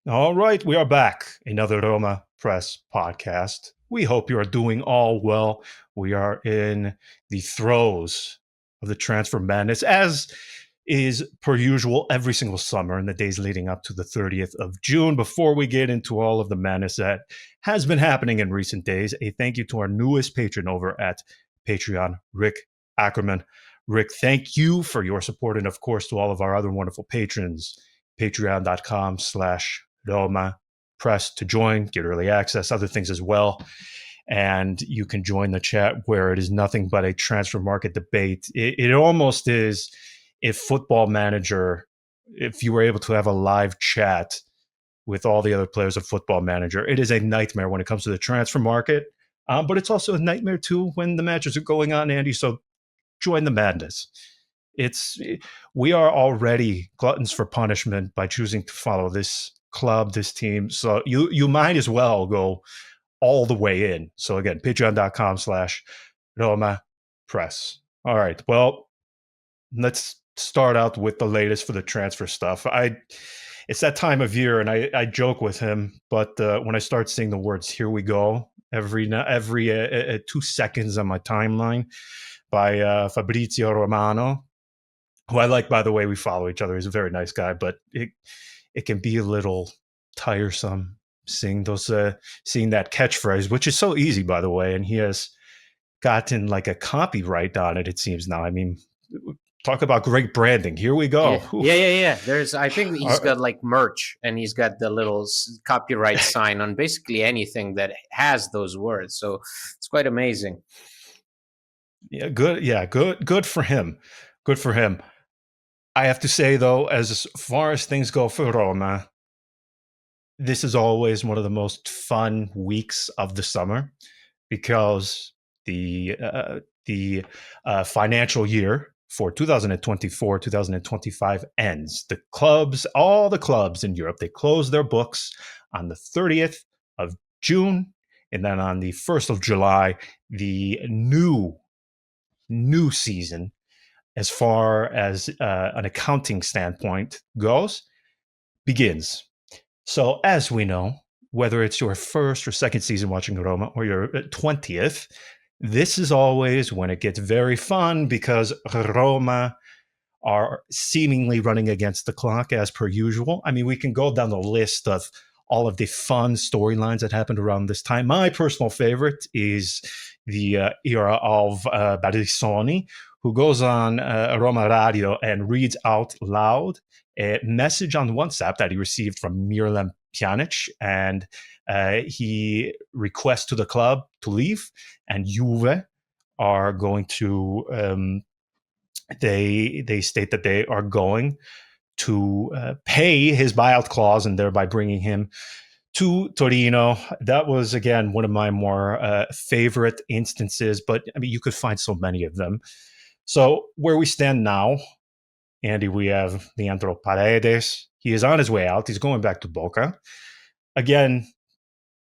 All right, we are back. Another Roma Press podcast. We hope you are doing all well. We are in the throes of the transfer madness, as is per usual every single summer in the days leading up to the 30th of June. Before we get into all of the madness that has been happening in recent days, a thank you to our newest patron over at Patreon, Rick Ackerman. Rick, thank you for your support, and of course to all of our other wonderful patrons. Patreon.com/RomaPress to join, get early access, other things as well. And you can join the chat where it is nothing but a transfer market debate. It almost is if Football Manager, if you were able to have a live chat with all the other players of Football Manager. It is a nightmare when it comes to the transfer market, but it's also a nightmare too when the matches are going on, Andy. So join the madness. It's we are already gluttons for punishment by choosing to follow this club, this team. So you might as well go all the way in. So again, patreon.com/Roma Press. All right. Well, let's start out with the latest for the transfer stuff. It's that time of year, and I joke with him, but when I start seeing the words "Here we go" every 2 seconds on my timeline by Fabrizio Romano, who I like, by the way. We follow each other. He's a very nice guy, but it can be a little tiresome seeing seeing that catchphrase, which is so easy, by the way, and he has gotten like a copyright on it. It seems now. I mean, talk about great branding. Here we go. Yeah. I think he's got like merch, and he's got the little copyright sign on basically anything that has those words. So it's quite amazing. Yeah, good. Yeah, good for him. Good for him. I have to say, though, as far as things go for Roma, this is always one of the most fun weeks of the summer because the financial year for 2024-2025 ends. All the clubs in Europe, they close their books on the 30th of June, and then on the 1st of July, the new season, as far as an accounting standpoint goes, begins. So, as we know, whether it's your first or second season watching Roma or your 20th, this is always when it gets very fun because Roma are seemingly running against the clock as per usual. I mean, we can go down the list of all of the fun storylines that happened around this time. My personal favorite is the era of Barisoni, who goes on Roma Radio and reads out loud a message on WhatsApp that he received from Miralem Pjanic, and he requests to the club to leave, and Juve are going to they state that they are going to pay his buyout clause and thereby bringing him to Torino. That was, again, one of my more favorite instances, but I mean, you could find so many of them. So where we stand now, Andy, we have Leandro Paredes. He is on his way out. He's going back to Boca. Again,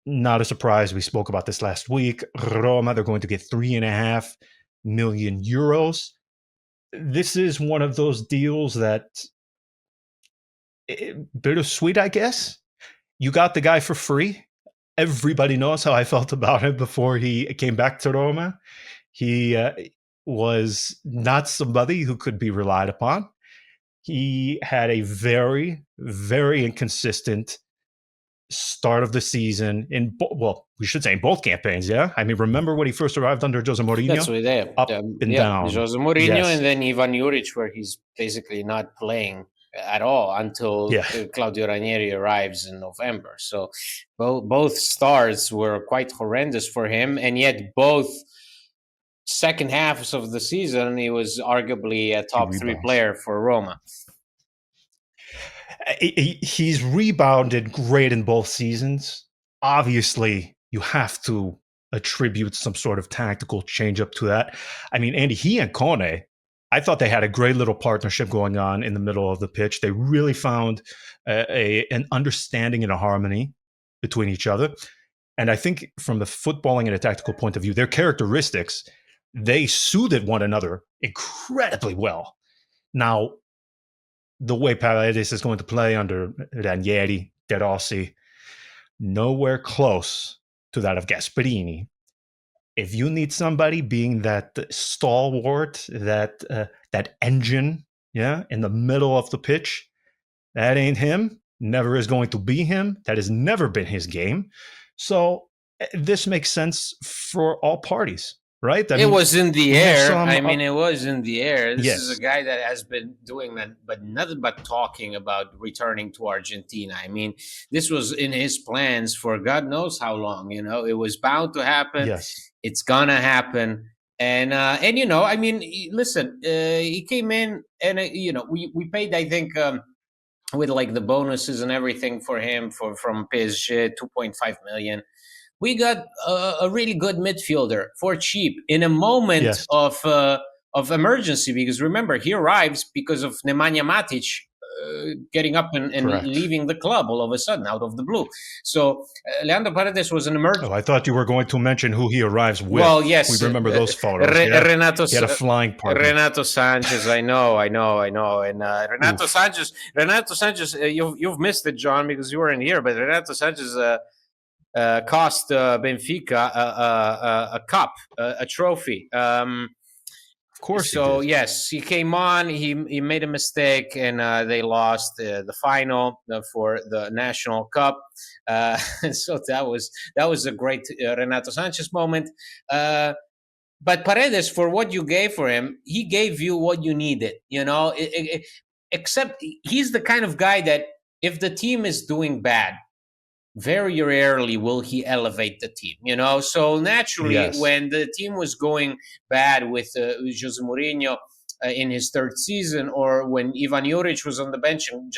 not a surprise. We spoke about this last week. Roma, they're going to get 3.5 million euros. This is one of those deals that bittersweet, I guess. You got the guy for free. Everybody knows how I felt about him before he came back to Roma. He was not somebody who could be relied upon. He had a very, very inconsistent start of the season we should say in both campaigns. Yeah, I mean, remember when he first arrived under Jose Mourinho? That's what they up and down. Jose Mourinho, yes. And then Ivan Juric, where he's basically not playing at all until Claudio Ranieri arrives in November. So both starts were quite horrendous for him, and yet both second halves of the season he was arguably a top 3 player for Roma. He's rebounded great in both seasons. Obviously, you have to attribute some sort of tactical change up to that. I mean, Andy, he and Kone, I thought they had a great little partnership going on in the middle of the pitch. They really found an understanding and a harmony between each other. And I think from the footballing and a tactical point of view, their characteristics, they suited one another incredibly well. Now, the way Paredes is going to play under Ranieri, Giallorossi, nowhere close to that of Gasperini. If you need somebody being that stalwart, that engine, yeah, in the middle of the pitch, that ain't him. Never is going to be him. That has never been his game. So this makes sense for all parties, right? I It mean, was in the we have air. some. I mean, it was in the air. This is a Yes, guy that has been doing that, but nothing but talking about returning to Argentina. I mean, this was in his plans for God knows how long. It was bound to happen. yes, It's gonna happen. And I mean, listen, he came in, and we paid, I think, with like the bonuses and everything for him from PSG, 2.5 million. We got a really good midfielder for cheap in a moment yes, of emergency. Because remember, he arrives because of Nemanja Matic getting up and correct. leaving the club all of a sudden out of the blue. So Leandro Paredes was an emergency. Oh, I thought you were going to mention who he arrives Well, with. We yes, remember those photos. Yeah, Renato he had a flying partner. Renato Sanchez. I know, and Oof. Renato Sanchez. You've missed it, John, because you weren't here. But Renato Sanchez cost Benfica a cup, a trophy. Of course he So did. yes, he came on. He made a mistake, and they lost the final for the national cup. So that was a great Renato Sanchez moment. But Paredes, for what you gave for him, he gave you what you needed. Except he's the kind of guy that if the team is doing bad, very rarely will he elevate the team. So naturally, Yes, when the team was going bad with Jose Mourinho in his third season, or when Ivan Juric was on the bench and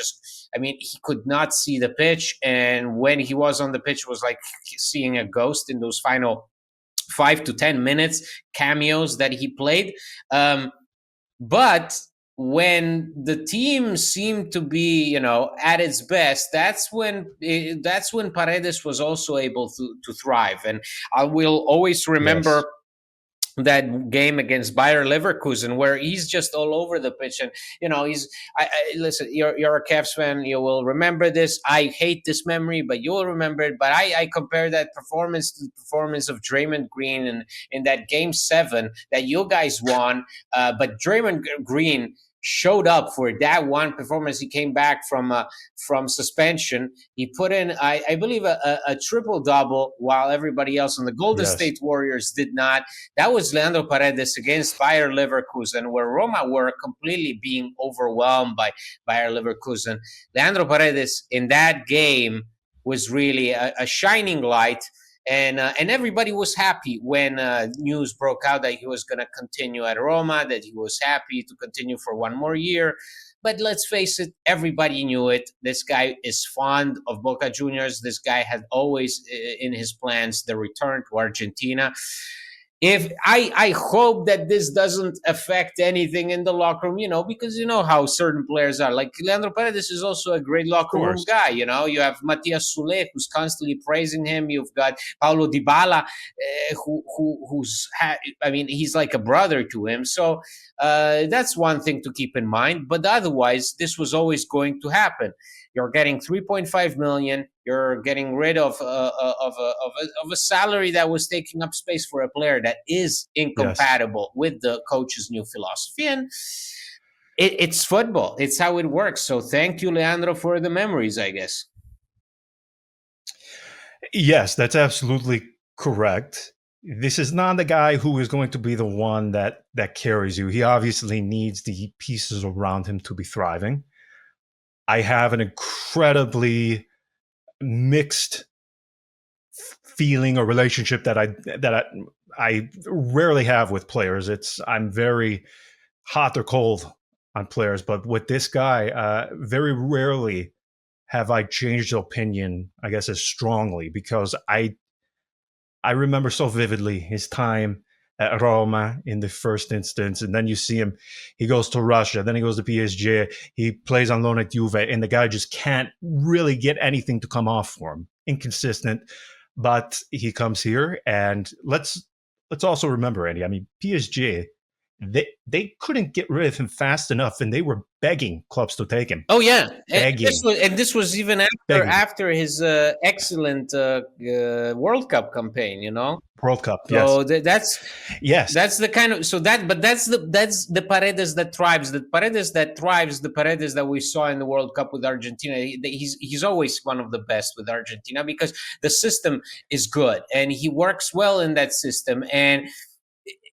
I mean, he could not see the pitch. And when he was on the pitch, it was like seeing a ghost in those final 5 to 10 minutes cameos that he played. But when the team seemed to be, at its best, that's when Paredes was also able to thrive. And I will always yes, remember that game against Bayer Leverkusen, where he's just all over the pitch. And he's listen, you're a Cavs fan, you will remember this. I hate this memory, but you will remember it. But I compare that performance to the performance of Draymond Green in that game 7 that you guys won. But Draymond Green showed up for that one performance. He came back from suspension. He put in, I believe, a triple double, while everybody else on the Golden yes, State Warriors did not. That was Leandro Paredes against Bayer Leverkusen, where Roma were completely being overwhelmed by Bayer Leverkusen. Leandro Paredes in that game was really a shining light. And everybody was happy when news broke out that he was going to continue at Roma, that he was happy to continue for one more year. But let's face it, everybody knew it. This guy is fond of Boca Juniors. This guy had always in his plans the return to Argentina. If I hope that this doesn't affect anything in the locker room, because you know how certain players are. Like Leandro Paredes is also a great of locker room course. guy. You have Matias Soule, who's constantly praising him. You've got Paulo Dybala, I mean, he's like a brother to him. So that's one thing to keep in mind. But otherwise, this was always going to happen. You're getting 3.5 million. You're getting rid of a salary that was taking up space for a player that is Yes. incompatible with the coach's new philosophy. And it's football. It's how it works. So thank you, Leandro, for the memories, I guess. Yes, that's absolutely correct. This is not the guy who is going to be the one that carries you. He obviously needs the pieces around him to be thriving. I have an incredibly mixed feeling or relationship that I rarely have with players. I'm very hot or cold on players, but with this guy, very rarely have I changed opinion, I guess, as strongly, because I remember so vividly his time at Roma in the first instance, and then you see him. He goes to Russia, then he goes to PSG. He plays on loan at Juve, and the guy just can't really get anything to come off for him. Inconsistent, but he comes here, and let's also remember, Andy. I mean, PSG they couldn't get rid of him fast enough, and they were begging clubs to take him, Oh yeah, begging, this was even begging. after his excellent World Cup campaign. World Cup, yes, So yes, that's the kind of but that's the Paredes that thrives. The Paredes that we saw in the World Cup with Argentina. He's always one of the best with Argentina because the system is good and he works well in that system. And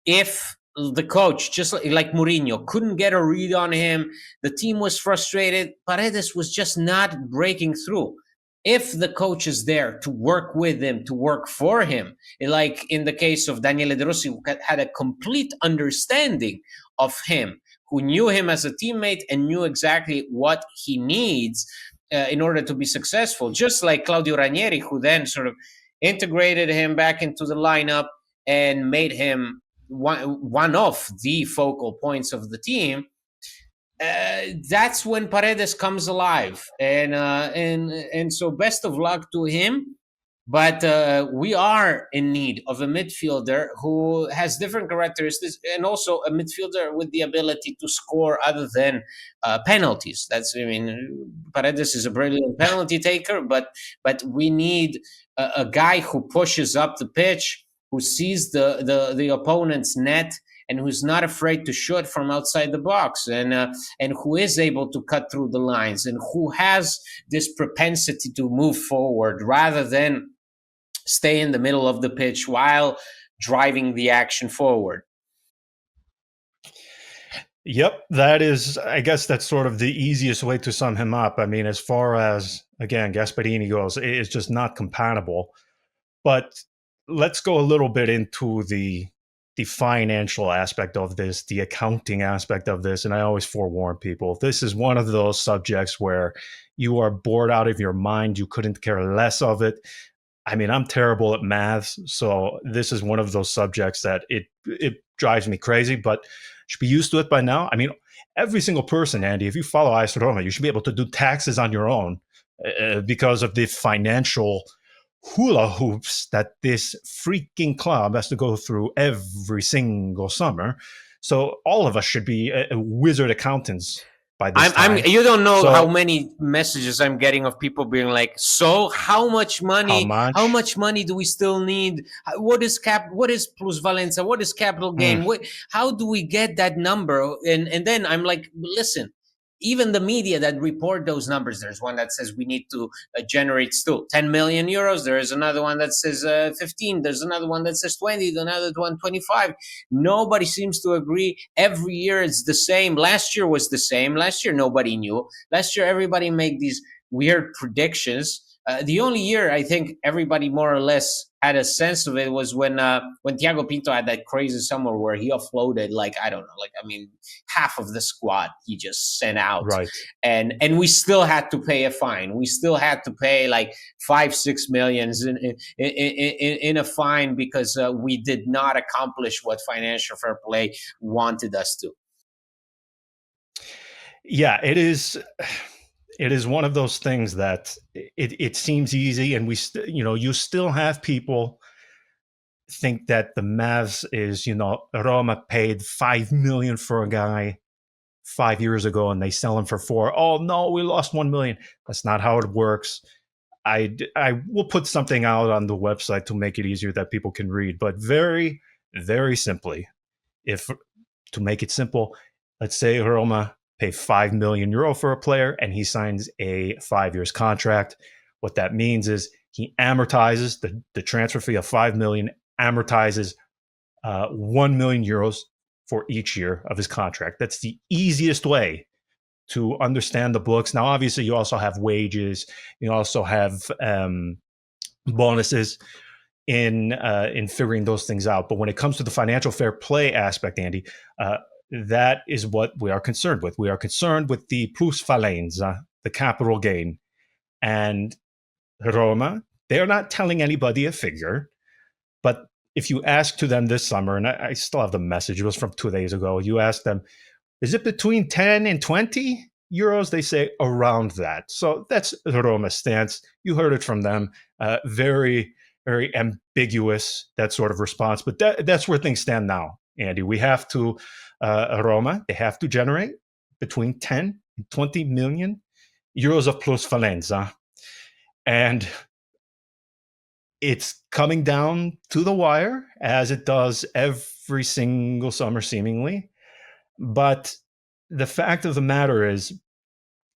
if the coach, just like Mourinho, couldn't get a read on him, the team was frustrated. Paredes was just not breaking through. If the coach is there to work with him, to work for him, like in the case of Daniele De Rossi, who had a complete understanding of him, who knew him as a teammate and knew exactly what he needs in order to be successful, just like Claudio Ranieri, who then sort of integrated him back into the lineup and made him one of the focal points of the team. That's when Paredes comes alive, and so best of luck to him. But we are in need of a midfielder who has different characteristics, and also a midfielder with the ability to score other than penalties. Paredes is a brilliant penalty taker, but we need a guy who pushes up the pitch, who sees the opponent's net, and who's not afraid to shoot from outside the box, and who is able to cut through the lines, and who has this propensity to move forward rather than stay in the middle of the pitch while driving the action forward. Yep, I guess that's sort of the easiest way to sum him up. I mean, as far as, again, Gasperini goes, it's just not compatible. But let's go a little bit into the financial aspect of this, the accounting aspect of this. And I always forewarn people, this is one of those subjects where you are bored out of your mind. You couldn't care less of it. I mean, I'm terrible at maths, so this is one of those subjects that it drives me crazy, but should be used to it by now. I mean, every single person, Andy, if you follow AS Roma, you should be able to do taxes on your own because of the financial hula hoops that this freaking club has to go through every single summer. So all of us should be wizard accountants by this time. You don't know how many messages I'm getting of people being like, so how much money do we still need? What is plusvalenza? What is capital gain? How do we get that number? And then I'm like, listen, even the media that report those numbers, there's one that says we need to generate still 10 million euros. There is another one that says 15. There's another one that says 20. Another one 25. Nobody seems to agree. Every year it's the same. Last year was the same. Last year nobody knew. Last year everybody made these weird predictions. The only year I think everybody more or less had a sense of it was when Thiago Pinto had that crazy summer where he offloaded half of the squad he just sent out, right? And we still had to pay a fine. We still had to pay like 5-6 millions in a fine because we did not accomplish what financial fair play wanted us to. Yeah, it is. It is one of those things that it seems easy, and you still have people think that the Mavs is, Roma paid $5 million for a guy 5 years ago and they sell him for $4 million. Oh no, we lost $1 million. That's not how it works. I will put something out on the website to make it easier that people can read, but very, very simply, to make it simple, let's say Roma pay €5 million for a player and he signs a 5 years contract. What that means is he amortizes the transfer fee of 5 million, amortizes 1 million euros for each year of his contract. That's the easiest way to understand the books. Now, obviously, you also have wages. You also have bonuses in figuring those things out. But when it comes to the financial fair play aspect, Andy, that is what we are concerned with. We are concerned with the plusvalenza, the capital gain. And Roma, they are not telling anybody a figure. But if you ask to them this summer, and I still have the message, it was from 2 days ago, you ask them, is it between 10 and 20 euros? They say around that. So that's Roma's stance. You heard it from them. Very, very ambiguous, that sort of response. But that's where things stand now. Andy. We have to, Roma, they have to generate between 10 and 20 million euros of plusvalenza. And it's coming down to the wire, as it does every single summer, seemingly. But the fact of the matter is,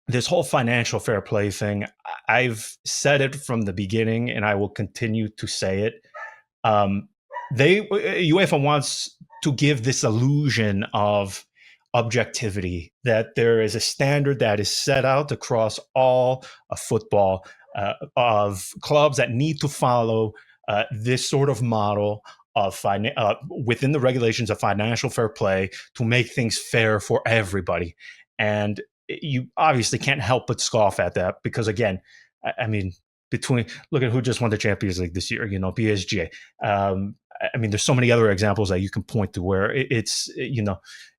this whole financial fair play thing, I've said it from the beginning, and I will continue to say it. UEFA wants to give this illusion of objectivity, that there is a standard that is set out across all of football, of clubs that need to follow this sort of model of within the regulations of financial fair play to make things fair for everybody. And you obviously can't help but scoff at that, because again, I mean, look at who just won the Champions League this year, PSG. I mean, there's so many other examples that you can point to where it's,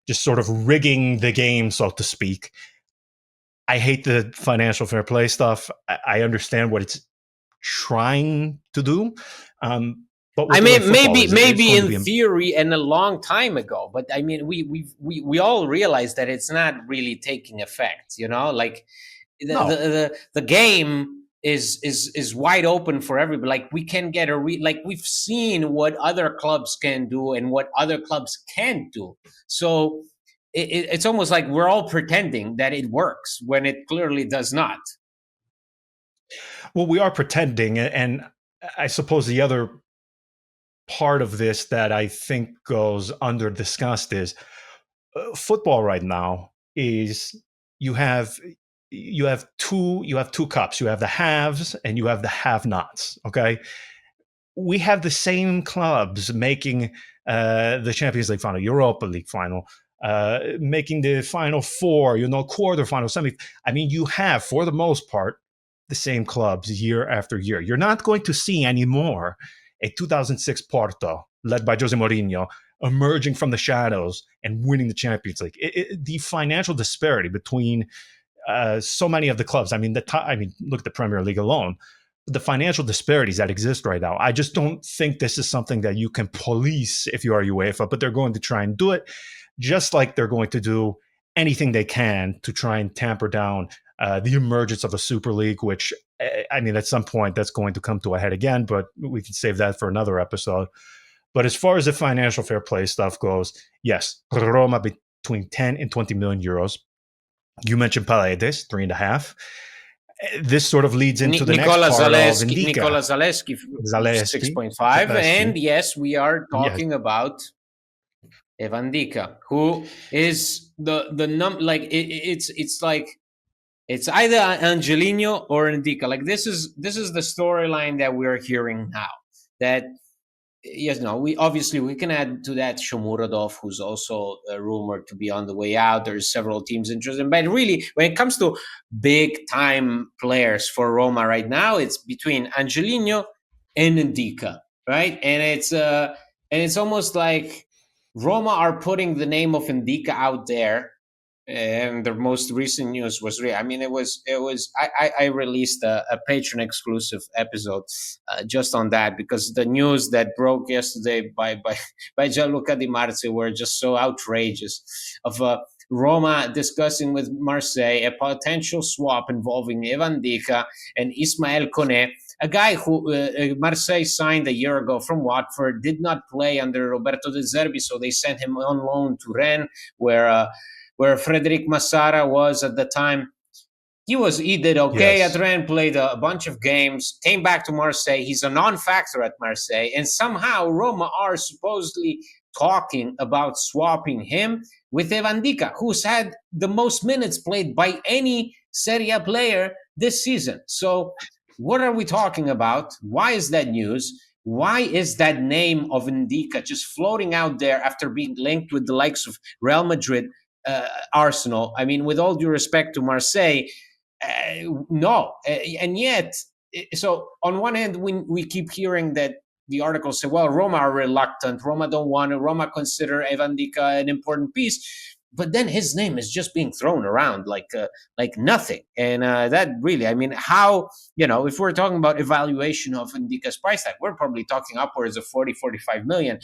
just sort of rigging the game, so to speak. I hate the financial fair play stuff. I understand what it's trying to do. But I mean, maybe in theory and a long time ago, but I mean, we all realize that it's not really taking effect. Like the game is wide open for everybody. Like we can get like we've seen what other clubs can do and what other clubs can't do. So it's almost like we're all pretending that it works when it clearly does not. Well, we are pretending, and I suppose the other part of this that I think goes under discussed is football right now is you have two cups. You have the haves and you have the have-nots. Okay, we have the same clubs making the Champions League final, Europa League final, making the Final Four, quarterfinal, semi. I mean, you have, for the most part, the same clubs year after year. You're not going to see anymore a 2006 Porto, led by Jose Mourinho, emerging from the shadows and winning the Champions League. The financial disparity between so many of the clubs. I mean, look at the Premier League alone. The financial disparities that exist right now. I just don't think this is something that you can police if you are UEFA, but they're going to try and do it, just like they're going to do anything they can to try and tamper down the emergence of a Super League, which, I mean, at some point that's going to come to a head again, but we can save that for another episode. But as far as the financial fair play stuff goes, yes, Roma between 10 and 20 million euros. You mentioned Paredes, 3.5. This sort of leads into the Nicola next part Zalewski, of Indica. Nicola Zalewski, 6.5. And yes, we are talking about Evan Dika, who is it's like it's either Angelino or Ndika. Like this is the storyline that we're hearing now. That we can add to that Shomurodov, who's also rumored to be on the way out. There's several teams interested, but really, when it comes to big time players for Roma right now, it's between Angelino and Ndika, right? And it's almost like Roma are putting the name of Ndika out there. And the most recent news was real. I mean, I released a Patreon exclusive episode just on that, because the news that broke yesterday by Gianluca Di Marzio were just so outrageous, of Roma discussing with Marseille a potential swap involving Evan Dika and Ismael Kone, a guy who Marseille signed a year ago from Watford, did not play under Roberto De Zerbi, so they sent him on loan to Rennes, where Frederic Massara was at the time. He did okay at Rennes, played a bunch of games, came back to Marseille. He's a non-factor at Marseille, and somehow Roma are supposedly talking about swapping him with Evan Dika, who's had the most minutes played by any Serie A player this season. So what are we talking about? Why is that news? Why is that name of Ndika just floating out there after being linked with the likes of Real Madrid, Arsenal? I mean, with all due respect to Marseille, no. And yet, so on one hand, we keep hearing that the articles say, well, Roma are reluctant. Roma don't want to. Roma consider Evan Dika an important piece. But then his name is just being thrown around like nothing. And that really, I mean, how, if we're talking about evaluation of Ndika's price tag, we're probably talking upwards of 40, 45 million.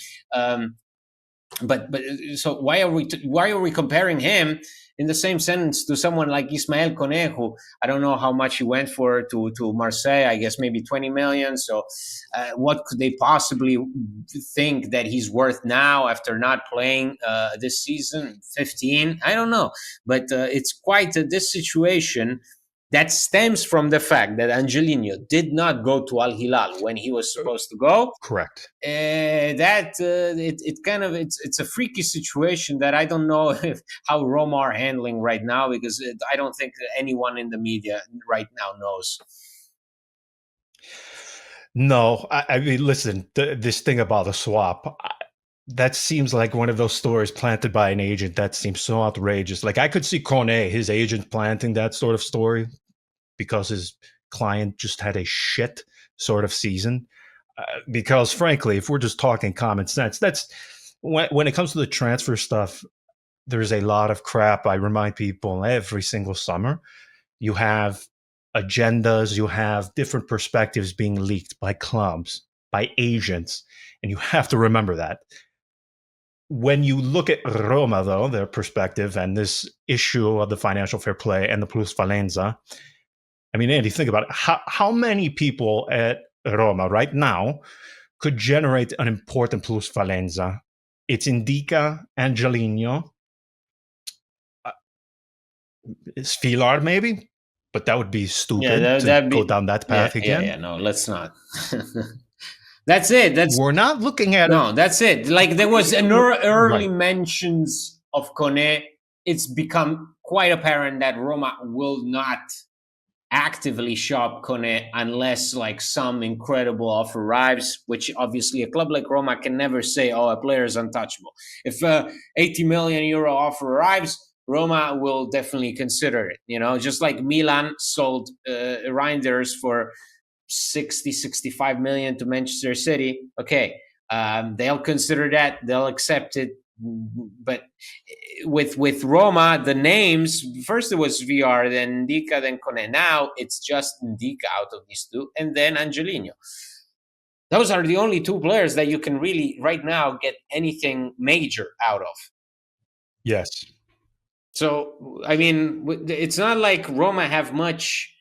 but so why are we comparing him in the same sentence to someone like Ismael Kone, who I don't know how much he went for to Marseille, I guess maybe 20 million. So what could they possibly think that he's worth now after not playing this season? 15, I don't know, but it's quite this situation that stems from the fact that Angelino did not go to Al Hilal when he was supposed to go. Correct. It's a freaky situation that I don't know how Roma are handling right now, because I don't think anyone in the media right now knows. No, I mean, listen, this thing about a swap, that seems like one of those stories planted by an agent that seems so outrageous. Like, I could see Kone, his agent, planting that sort of story because his client just had a shit sort of season. Because frankly, if we're just talking common sense, that's when it comes to the transfer stuff, there's a lot of crap. I remind people every single summer. You have agendas, you have different perspectives being leaked by clubs, by agents, and you have to remember that. When you look at Roma, though, their perspective and this issue of the financial fair play and the plusvalenza, I mean, Andy, think about it. How many people at Roma right now could generate an important plusvalenza? It's Indica, Angelino, Svilar, maybe, but that would be stupid to go down that path again. Yeah, no, let's not. That's it. We're not looking at no. That's it. Like there was early mentions of Kone. It's become quite apparent that Roma will not actively shop Kone unless like some incredible offer arrives, which obviously a club like Roma can never say, oh, a player is untouchable. If 80 million euro offer arrives, Roma will definitely consider it. You know, just like Milan sold Reinders for 65 million to Manchester City. Okay, they'll consider that. They'll accept it. But with Roma, the names, first it was VR, then Indica, then Kone. Now it's just Indica out of these two, and then Angelino. Those are the only two players that you can really right now get anything major out of. Yes. So I mean, it's not like Roma have much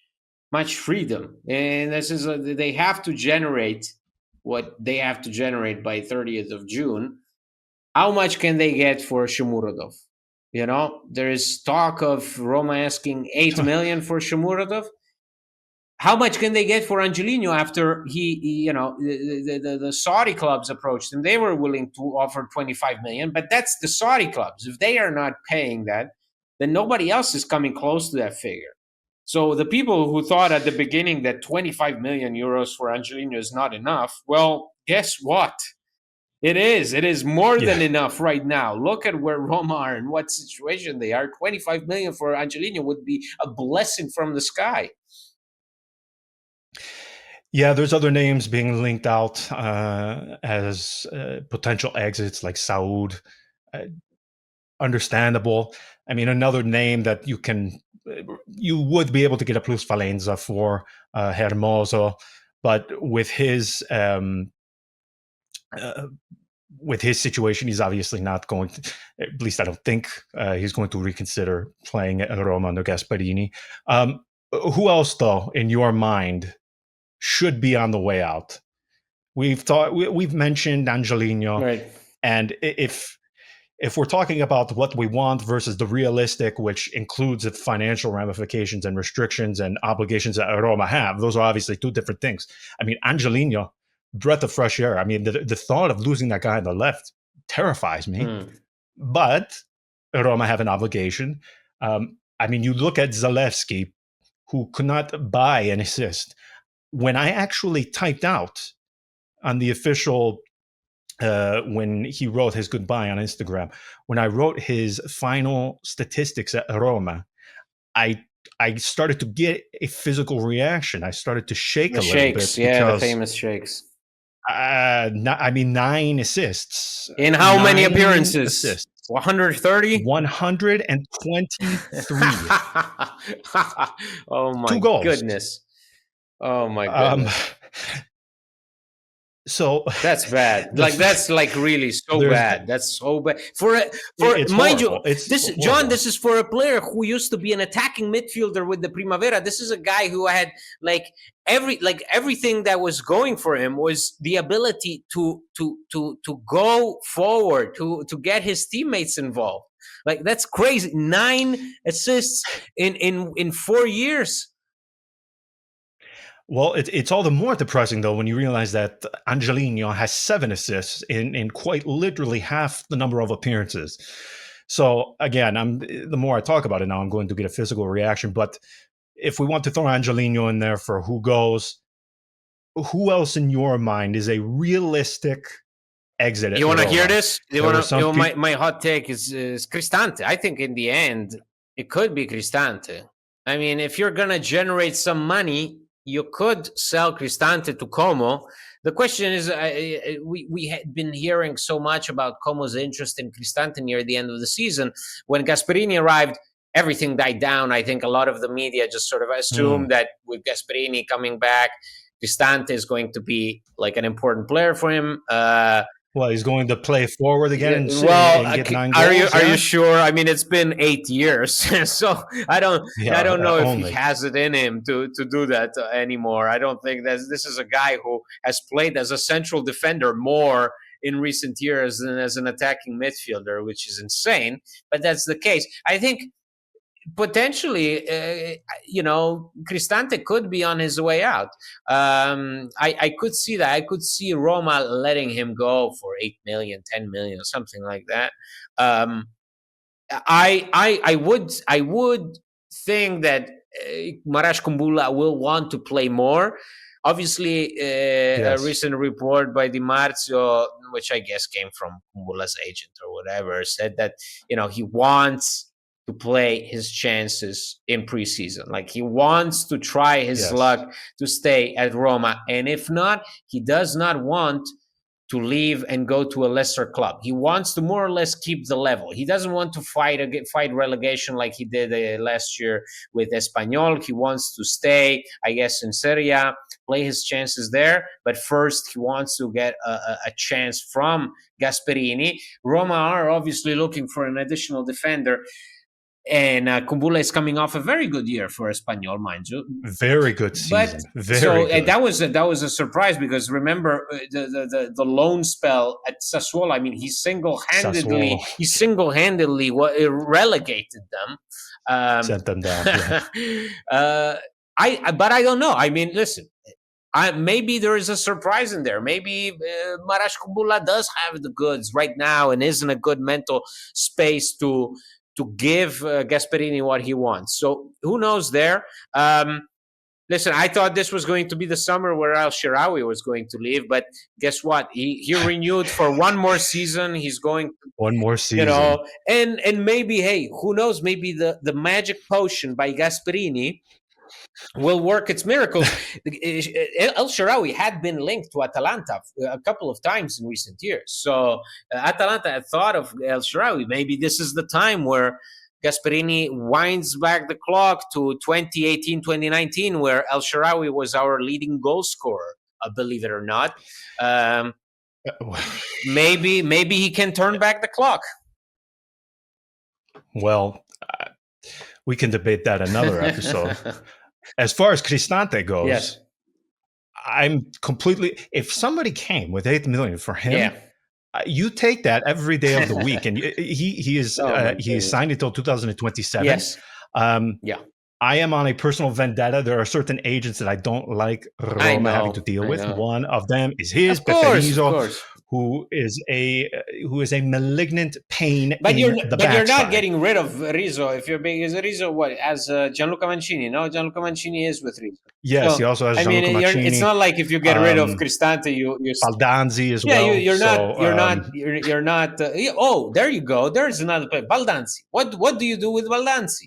freedom, and this is they have to generate what they have to generate by 30th of June. How much can they get for Shomurodov? You know, there is talk of Roma asking 8 million for Shomurodov. How much can they get for Angelino after the Saudi clubs approached him? They were willing to offer 25 million, but that's the Saudi clubs. If they are not paying that, then nobody else is coming close to that figure. So the people who thought at the beginning that 25 million euros for Angelino is not enough, well, guess what? It is. It is more than enough right now. Look at where Roma are and what situation they are. 25 million for Angelino would be a blessing from the sky. Yeah, there's other names being linked out as potential exits, like Saud. Understandable. I mean, another name that you would be able to get a plusvalenza for Hermoso, but with his situation, he's obviously not going to, at least I don't think he's going to reconsider playing at Roma under Gasparini. Who else, though, in your mind, should be on the way out? We've mentioned Angelino, right. And if we're talking about what we want versus the realistic, which includes the financial ramifications and restrictions and obligations that Roma have, those are obviously two different things. I mean, Angelino, breath of fresh air. I mean, the thought of losing that guy on the left terrifies me. But Roma have an obligation. I mean, you look at Zalewski, who could not buy an assist. When I actually typed out on the official when he wrote his goodbye on Instagram, when I wrote his final statistics at Roma, I started to get a physical reaction. I started to shake a little bit. Yeah, the famous shakes. I mean, 9 assists. In how many appearances? Assists. 130? 123. Oh, my 2 goals. goodness. Oh, my goodness. So that's bad. Like that's like really so there's bad. That's so bad for it's mind you. horrible. It's This John, horrible. this is for a player who used to be an attacking midfielder with the Primavera. This is a guy who had like everything that was going for him was the ability to go forward, to get his teammates involved. Like that's crazy. 9 assists in 4 years. Well, it's all the more depressing though when you realize that Angelino has 7 assists in quite literally half the number of appearances. So again, the more I talk about it now, I'm going to get a physical reaction. But if we want to throw Angelino in there for who goes, who else in your mind is a realistic exit at You want to hear Roma? this? There were some My hot take is Cristante. I think in the end it could be Cristante. I mean, if you're gonna generate some money, you could sell Cristante to Como. The question is, we had been hearing so much about Como's interest in Cristante near the end of the season. When Gasperini arrived, everything died down. I think a lot of the media just sort of assumed that with Gasperini coming back, Cristante is going to be like an important player for him. well, he's going to play forward again Well, and get 9 are goals. you sure? I mean, it's been 8 years, so I don't know if he Only. has it in him to do that anymore. I don't think that this is a guy who has played as a central defender more in recent years than as an attacking midfielder, which is insane. But that's the case. I think potentially, Cristante could be on his way out. I could see that. I could see Roma letting him go for 8 million, 10 million, something like that. I would think that Marash Kumbula will want to play more. Obviously, a recent report by Di Marzio, which I guess came from Kumbula's agent or whatever, said that he wants to play his chances in preseason. Like he wants to try his luck to stay at Roma. And if not, he does not want to leave and go to a lesser club. He wants to more or less keep the level. He doesn't want to fight relegation like he did last year with Espanyol. He wants to stay, I guess, in Serie A, play his chances there. But first, he wants to get a chance from Gasperini. Roma are obviously looking for an additional defender. And Kumbula is coming off a very good year for Espanyol, mind you. Very good season. Good. That was a surprise because remember the loan spell at Sassuolo. I mean, he single handedly relegated them, sent them down. Yeah. But I don't know. I mean, listen. Maybe there is a surprise in there. Maybe Marash Kumbula does have the goods right now and is in a good mental space to give Gasperini what he wants. So who knows there? Listen, I thought this was going to be the summer where El Shaarawy was going to leave, but guess what? He renewed for one more season. He's going one more season. And maybe, hey, who knows? Maybe the magic potion by Gasperini will work its miracles. El Shaarawy had been linked to Atalanta a couple of times in recent years. So Atalanta had thought of El Shaarawy. Maybe this is the time where Gasperini winds back the clock to 2018, 2019, where El Shaarawy was our leading goal scorer, believe it or not. Maybe he can turn back the clock. Well, we can debate that another episode. As far as Cristante goes, I'm completely. If somebody came with 8 million for him, you take that every day of the week, and he is signed until 2027. Yes. I am on a personal vendetta. There are certain agents that I don't like Roma having to deal with. One of them is his Pepe Rizzo, who is a malignant pain. But you're not getting rid of Rizzo if you're being Rizzo. What as Gianluca Mancini? No, Gianluca Mancini is with Rizzo. Yes, so, he also has Gianluca Mancini. It's not like if you get rid of Cristante, you Baldanzi as well. You're not. Oh, there you go. There's another player, Baldanzi. What do you do with Baldanzi?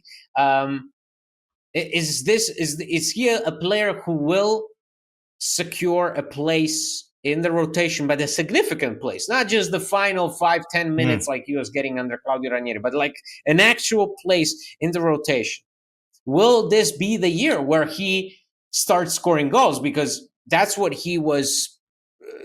Is he a player who will secure a place in the rotation, but a significant place, not just the final 5-10 minutes like he was getting under Claudio Ranieri, but like an actual place in the rotation? Will this be the year where he starts scoring goals? Because that's what he was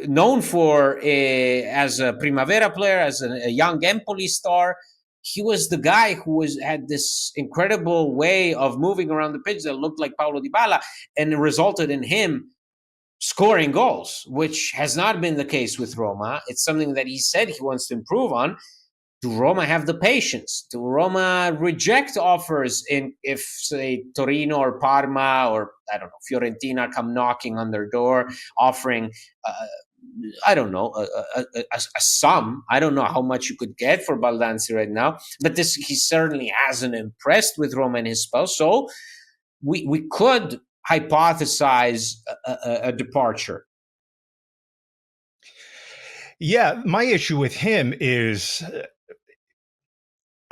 known for as a Primavera player, as a young Empoli star. He was the guy who had this incredible way of moving around the pitch that looked like Paulo Dybala, and it resulted in him scoring goals, which has not been the case with Roma. It's something that he said he wants to improve on. Do Roma have the patience? Do Roma reject offers if, say, Torino or Parma or, I don't know, Fiorentina come knocking on their door offering I don't know, a sum. I don't know how much you could get for Baldanzi right now, but he certainly hasn't impressed with Roma and his spell. So we could hypothesize a departure. Yeah, my issue with him is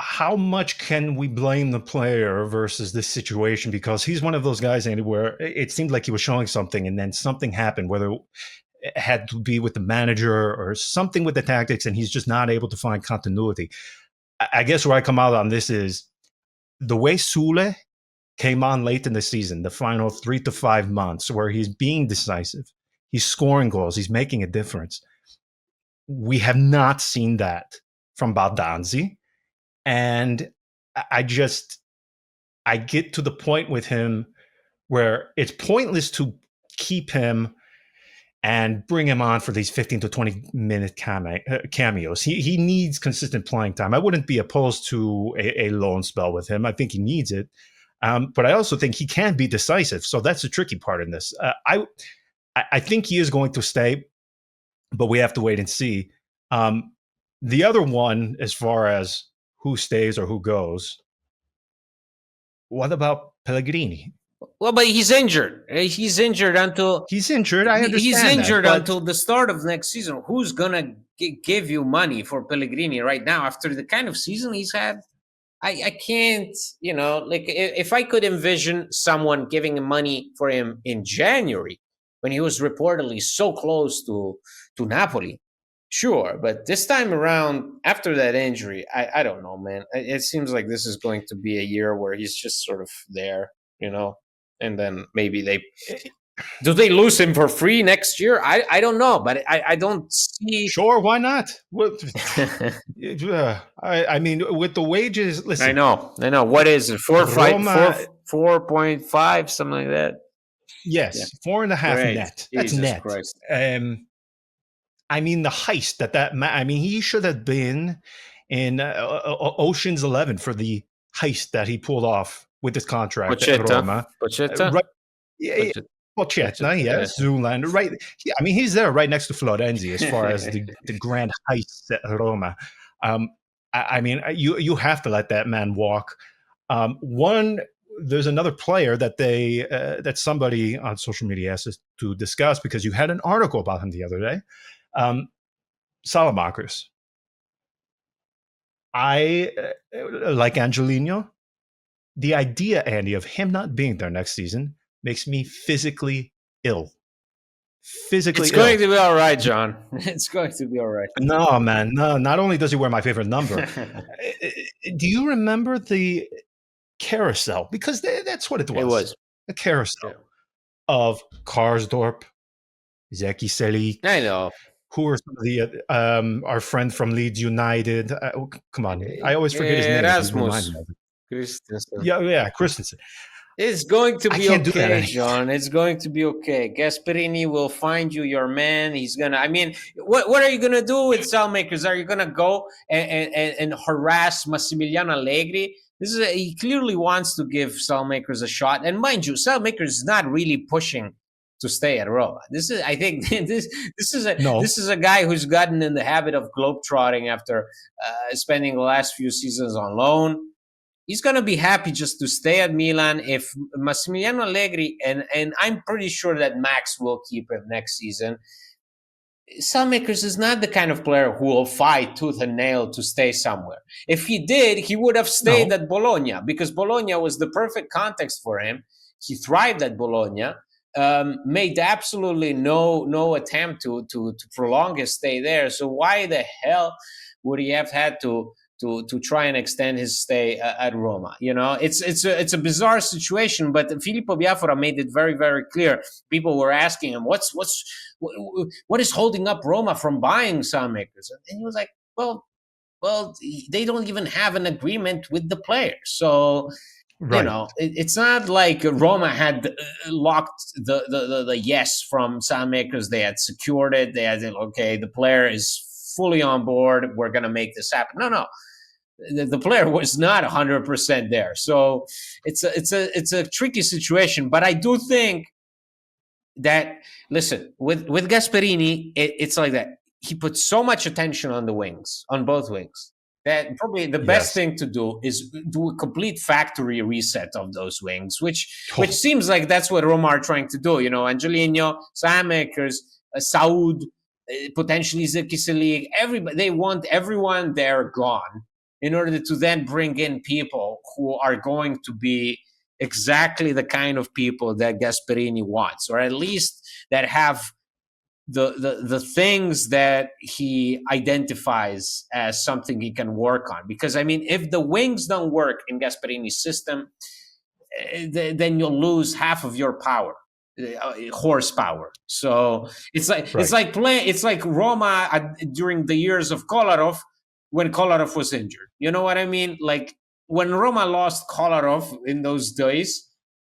how much can we blame the player versus this situation? Because he's one of those guys, Andy, where it seemed like he was showing something and then something happened, whether it had to be with the manager or something with the tactics, and he's just not able to find continuity. I guess where I come out on this is the way Sule came on late in the season, the final 3 to 5 months, where he's being decisive, he's scoring goals, he's making a difference. We have not seen that from Baldanzi. And I get to the point with him where it's pointless to keep him and bring him on for these 15 to 20 minute cameos. He needs consistent playing time. I wouldn't be opposed to a loan spell with him. I think he needs it. But I also think he can be decisive. So that's the tricky part in this. I think he is going to stay, but we have to wait and see. The other one, as far as who stays or who goes, what about Pellegrini? Well, but he's injured. He's injured until he's injured. I understand. He's injured that, until the start of next season. Who's gonna give you money for Pellegrini right now after the kind of season he's had? I can't. Like if I could envision someone giving him money for him in January when he was reportedly so close to Napoli, sure. But this time around, after that injury, I don't know, man. It seems like this is going to be a year where he's just sort of there, and then maybe do they lose him for free next year? I don't know, but I don't see. Sure, why not? I mean, with the wages, listen. I know. What is it? 4.5, something like that. Yes, yeah. 4.5 net. That's Jesus net. Christ. I mean, the heist he should have been in Ocean's 11 for the heist that he pulled off with his contract at Roma. Pochetta? Right. Yeah. Pochetta, yes, Zoolander, right? Yeah, I mean, he's there right next to Florenzi as far as the grand heists at Roma. I mean, you have to let that man walk. There's another player that that somebody on social media asked us to discuss because you had an article about him the other day. Salamakers. I like Angelino. The idea, Andy, of him not being there next season makes me physically ill. It's going to be all right, John. It's going to be all right. No, man. No, not only does he wear my favorite number. Do you remember the carousel? Because that's what it was. It was. A carousel of Karsdorp, Zeki Selik. I know. Who are some of the our friend from Leeds United? Come on, I always forget his name. Erasmus Christensen. Yeah, Christensen. It's going to be okay, John. It's going to be okay. Gasperini will find you your man. He's gonna. I mean, what are you gonna do with Saelmakers? Are you gonna go and harass Massimiliano Allegri? He clearly wants to give Saelmakers a shot. And mind you, Saelmakers is not really pushing to stay at Roma. I think this is a guy who's gotten in the habit of globetrotting after spending the last few seasons on loan. He's going to be happy just to stay at Milan if Massimiliano Allegri, and I'm pretty sure that Max will keep him next season. Saelmakers is not the kind of player who will fight tooth and nail to stay somewhere. If he did, he would have stayed at Bologna because Bologna was the perfect context for him. He thrived at Bologna. Made absolutely no attempt to prolong his stay there. So why the hell would he have had to to try and extend his stay at Roma. It's a bizarre situation, but Filippo Biafora made it very, very clear. People were asking him, what is holding up Roma from buying Saelemaekers? And he was like, well, they don't even have an agreement with the players. So, it's not like Roma had locked the yes from Saelemaekers. They had secured it. They had, okay, the player is fully on board. We're going to make this happen. No. The player was not 100% there. So it's a tricky situation. But I do think that, listen, with Gasperini, it's like that. He puts so much attention on both wings, that probably the best thing to do is do a complete factory reset of those wings, which seems like that's what Roma are trying to do. Angelino, Saelemaekers, Saud, potentially Zeki Selig, everybody, they want everyone there gone in order to then bring in people who are going to be exactly the kind of people that Gasperini wants, or at least that have the things that he identifies as something he can work on. Because, if the wings don't work in Gasperini's system, then you'll lose half of your power, horsepower. So it's like Roma during the years of Kolarov, when Kolarov was injured. You know what I mean? Like when Roma lost Kolarov in those days,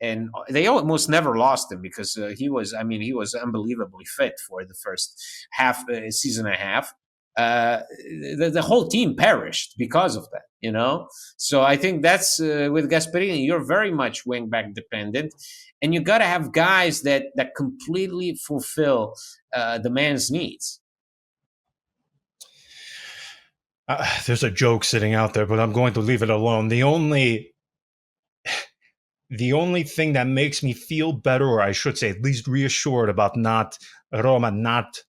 and they almost never lost him because he was unbelievably fit for the first season and a half. The whole team perished because of that, So I think that's with Gasperini, you're very much wing back dependent, and you got to have guys that completely fulfill the man's needs. There's a joke sitting out there, but I'm going to leave it alone. The only thing that makes me feel better, or I should say at least reassured about Roma not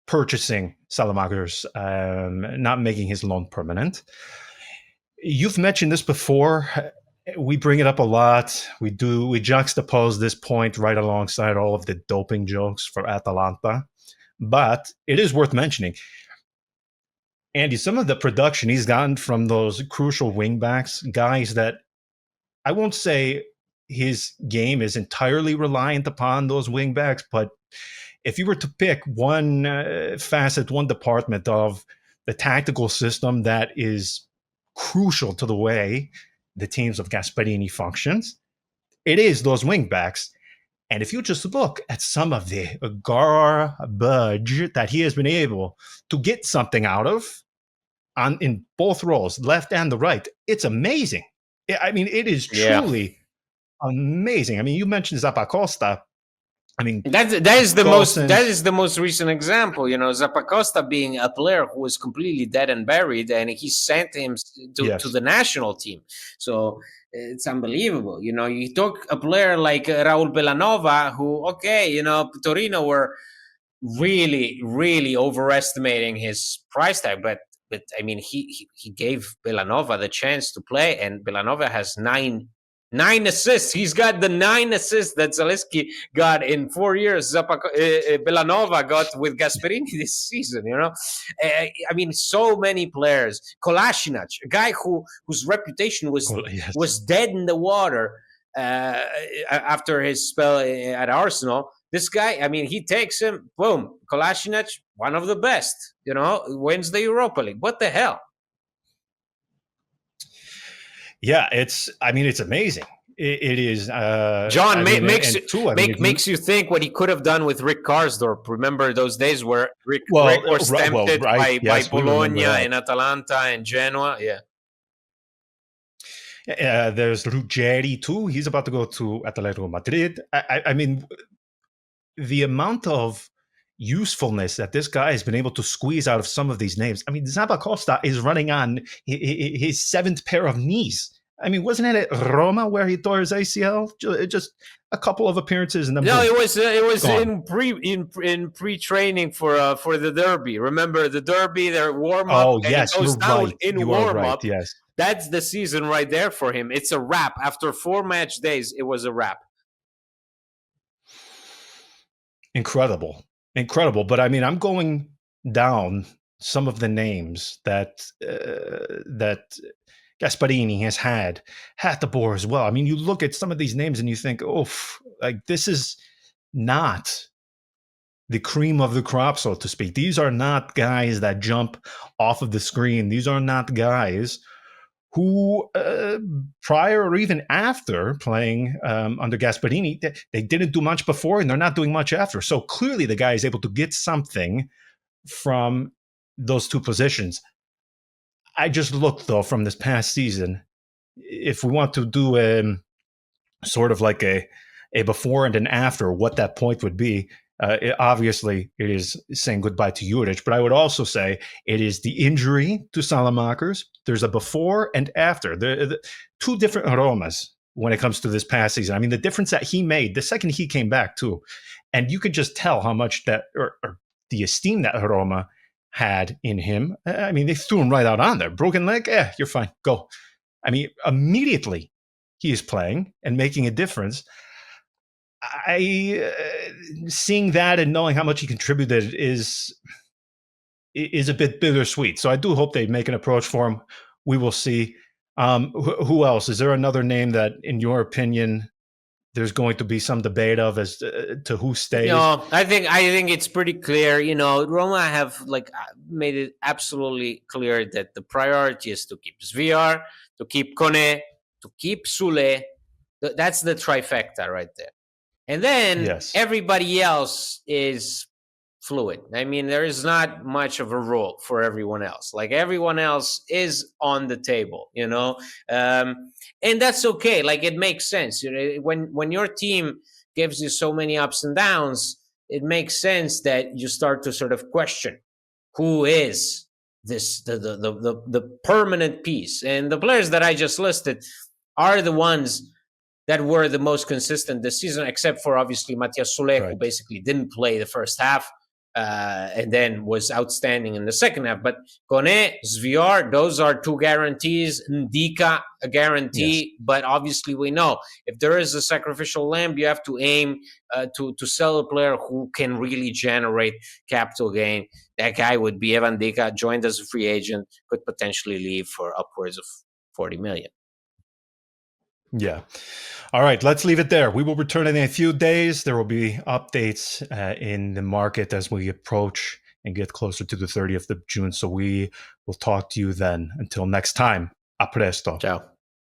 purchasing Saelemaekers, not making his loan permanent. You've mentioned this before. We bring it up a lot. We juxtapose this point right alongside all of the doping jokes for Atalanta. But it is worth mentioning, Andy, some of the production he's gotten from those crucial wingbacks, guys that I won't say his game is entirely reliant upon those wingbacks, but if you were to pick one facet, one department of the tactical system that is crucial to the way the teams of Gasperini functions, it is those wingbacks. And if you just look at some of the garbage that he has been able to get something out of in both roles, left and the right, it's amazing. It is truly amazing. You mentioned Zappacosta. That is the most recent example. Zappacosta being a player who was completely dead and buried, and he sent him to the national team. So it's unbelievable. You took a player like Raul Bellanova, who, Torino were really, really overestimating his price tag, but he gave Bellanova the chance to play, and Bellanova has nine assists. He's got the 9 assists that Zalewski got in 4 years. Bellanova got with Gasperini this season. So many players. Kolasinac, a guy whose reputation was dead in the water after his spell at Arsenal. This guy, he takes him, boom, Kolasinac, one of the best, wins the Europa League. What the hell? Yeah, it's amazing. It is. John, makes you think what he could have done with Rick Karsdorp. Remember those days where Rick was tempted by Bologna and Atalanta and Genoa? Yeah. There's Ruggeri too. He's about to go to Atletico Madrid. The amount of usefulness that this guy has been able to squeeze out of some of these names. Zappacosta is running on his 7th pair of knees. Wasn't it at Roma where he tore his ACL? Just a couple of appearances, and then it was in pre-training for the derby. Remember the derby? Their warm up. Oh yes, and it goes down right. in warm up. Yes, that's the season right there for him. It's a wrap. After 4 match days, it was a wrap. Incredible. But I'm going down some of the names that Gasparini has had the board as well. I mean, you look at some of these names and you think, oh, like this is not the cream of the crop, so to speak. These are not guys that jump off of the screen. These are not guys who, prior or even after playing under Gasparini, they didn't do much before and they're not doing much after. So clearly the guy is able to get something from those two positions. I just looked, though, from this past season, if we want to do sort of like a before and an after, what that point would be, obviously it is saying goodbye to Juric, but I would also say it is the injury to Salamakers. There's a before and after. The two different Romas when it comes to this past season. I mean, the difference that he made the second he came back too, and you could just tell how much that or the esteem that Roma had in him. I mean, they threw him right out on there. Broken leg, you're fine, go. I mean, immediately he is playing and making a difference. Seeing that and knowing how much he contributed is a bit bittersweet. So I do hope they make an approach for him. We will see. Who else? Is there another name that, in your opinion, there's going to be some debate of as to who stays? No, I think it's pretty clear. Roma have made it absolutely clear that the priority is to keep Sviar, to keep Kone, to keep Sule. That's the trifecta right there. And then everybody else is fluid. I mean, there is not much of a rule for everyone else. Like, everyone else is on the table, and that's okay. Like, it makes sense. When your team gives you so many ups and downs, it makes sense that you start to sort of question who is the permanent piece. And the players that I just listed are the ones that were the most consistent this season, except for obviously Matias Sule, who basically didn't play the first half and then was outstanding in the second half. But Kone, Sviar, those are two guarantees. Ndika, a guarantee. Yes. But obviously we know if there is a sacrificial lamb, you have to aim to sell a player who can really generate capital gain. That guy would be Evan Ndika, joined as a free agent, could potentially leave for upwards of 40 million. Yeah. All right, let's leave it there. We will return in a few days. There will be updates in the market as we approach and get closer to the 30th of June. So we will talk to you then. Until next time, a presto. Ciao.